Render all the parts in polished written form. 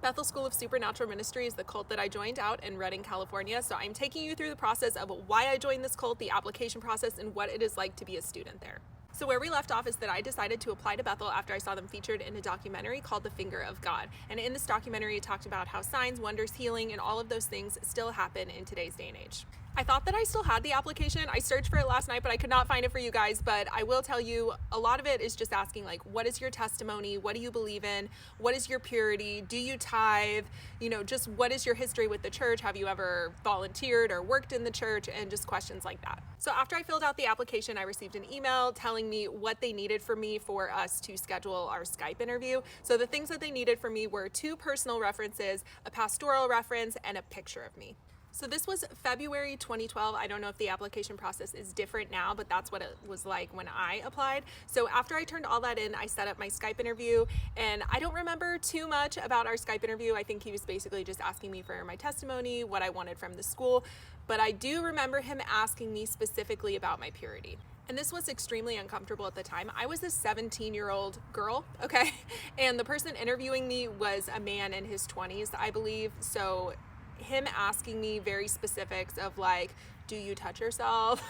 Bethel School of Supernatural Ministry is the cult that I joined out in Redding, California. So I'm taking you through the process of why I joined this cult, the application process, and what it is like to be a student there. So where we left off is that I decided to apply to Bethel after I saw them featured in a documentary called The Finger of God. And in this documentary, it talked about how signs, wonders, healing, and all of those things still happen in today's day and age. I thought that I still had the application. I searched for it last night, but I could not find it for you guys. But I will tell you, a lot of it is just asking, like, what is your testimony? What do you believe in? What is your purity? Do you tithe? You know, just what is your history with the church? Have you ever volunteered or worked in the church? And just questions like that. So after I filled out the application, I received an email telling me what they needed for me for us to schedule our Skype interview. So the things that they needed for me were 2 personal references, a pastoral reference, and a picture of me. So this was February 2012. I don't know if the application process is different now, but that's what it was like when I applied. So after I turned all that in, I set up my Skype interview, and I don't remember too much about our Skype interview. I think he was basically just asking me for my testimony, what I wanted from the school, but I do remember him asking me specifically about my purity. And this was extremely uncomfortable at the time. I was a 17-year-old girl, okay? And the person interviewing me was a man in his 20s, I believe. So him asking me very specifics of like, do you touch yourself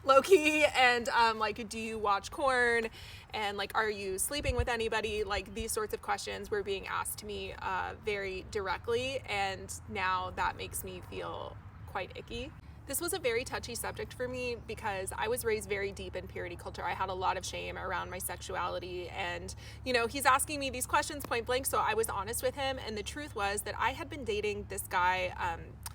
low-key, and like, do you watch porn, and like, are you sleeping with anybody? Like, these sorts of questions were being asked to me very directly, and now that makes me feel quite icky. This was a very touchy subject for me because I was raised very deep in purity culture. I had a lot of shame around my sexuality, and you know, he's asking me these questions point blank, so I was honest with him. And the truth was that I had been dating this guy.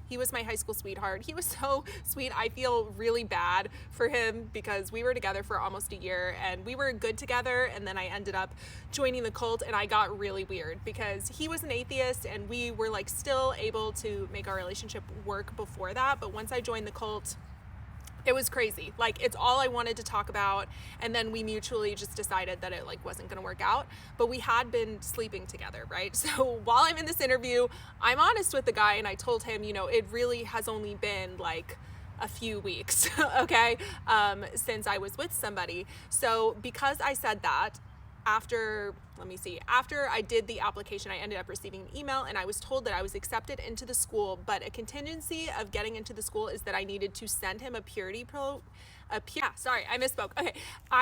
He was my high school sweetheart. He was so sweet. I feel really bad for him because we were together for almost a year and we were good together, and then I ended up joining the cult, and I got really weird because he was an atheist and we were like still able to make our relationship work before that. But once I joined the cult, it was crazy. Like, it's all I wanted to talk about, and then we mutually just decided that it like wasn't gonna work out. But we had been sleeping together, right? So while I'm in this interview, I'm honest with the guy, and I told him, you know, it really has only been like a few weeks, okay, since I was with somebody. So because I said that, after I did the application, I ended up receiving an email, and I was told that I was accepted into the school, but a contingency of getting into the school is that I needed to send him I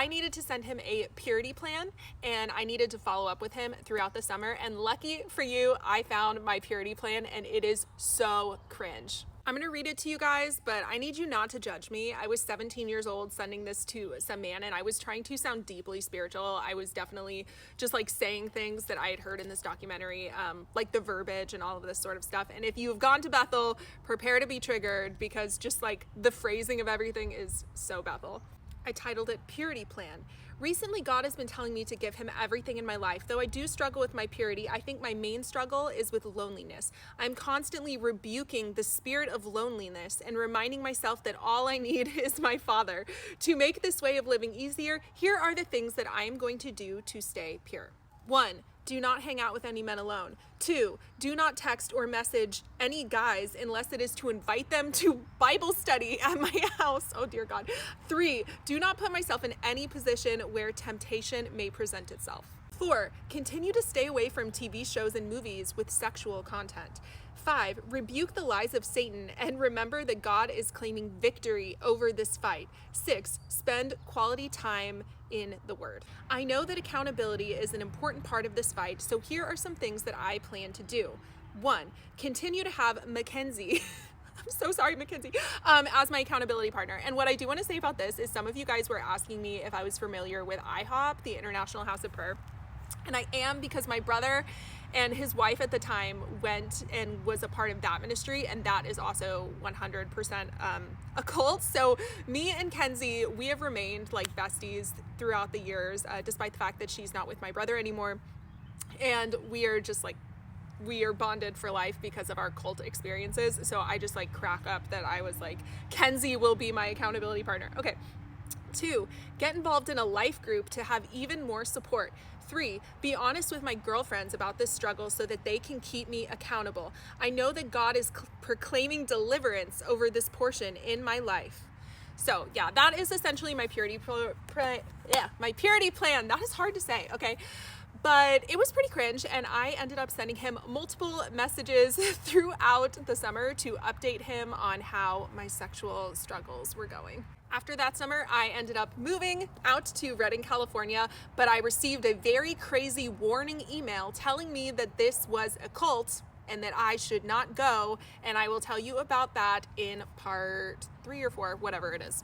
needed to send him a purity plan, and I needed to follow up with him throughout the summer. And lucky for you, I found my purity plan, and it is so cringe. I'm gonna read it to you guys, but I need you not to judge me. I was 17 years old sending this to some man, and I was trying to sound deeply spiritual. I was definitely just like saying things that I had heard in this documentary, like the verbiage and all of this sort of stuff. And if you've gone to Bethel, prepare to be triggered because just like the phrasing of everything is so Bethel. I titled it Purity Plan. Recently, God has been telling me to give him everything in my life. Though I do struggle with my purity, I think my main struggle is with loneliness. I'm constantly rebuking the spirit of loneliness and reminding myself that all I need is my Father. To make this way of living easier, here are the things that I am going to do to stay pure. 1. Do not hang out with any men alone. 2. Do not text or message any guys unless it is to invite them to Bible study at my house. Oh dear God. 3. Do not put myself in any position where temptation may present itself. 4. Continue to stay away from TV shows and movies with sexual content. 5. Rebuke the lies of Satan and remember that God is claiming victory over this fight. 6. Spend quality time in the Word. I know that accountability is an important part of this fight, so here are some things that I plan to do. 1. Continue to have Mackenzie I'm so sorry, Mackenzie, as my accountability partner. And what I do want to say about this is some of you guys were asking me if I was familiar with IHOP, the International House of Prayer. And I am, because my brother and his wife at the time went and was a part of that ministry, and that is also 100% a cult. So me and Kenzie, we have remained like besties throughout the years, despite the fact that she's not with my brother anymore. And we are just like, we are bonded for life because of our cult experiences. So I just like crack up that I was like, Kenzie will be my accountability partner. Okay. 2, get involved in a life group to have even more support. 3, be honest with my girlfriends about this struggle so that they can keep me accountable. I know that God is proclaiming deliverance over this portion in my life. So yeah, that is essentially my purity plan. That is hard to say, okay? But it was pretty cringe, and I ended up sending him multiple messages throughout the summer to update him on how my sexual struggles were going. After that summer, I ended up moving out to Redding, California, but I received a very crazy warning email telling me that this was a cult and that I should not go, and I will tell you about that in part 3 or 4, whatever it is.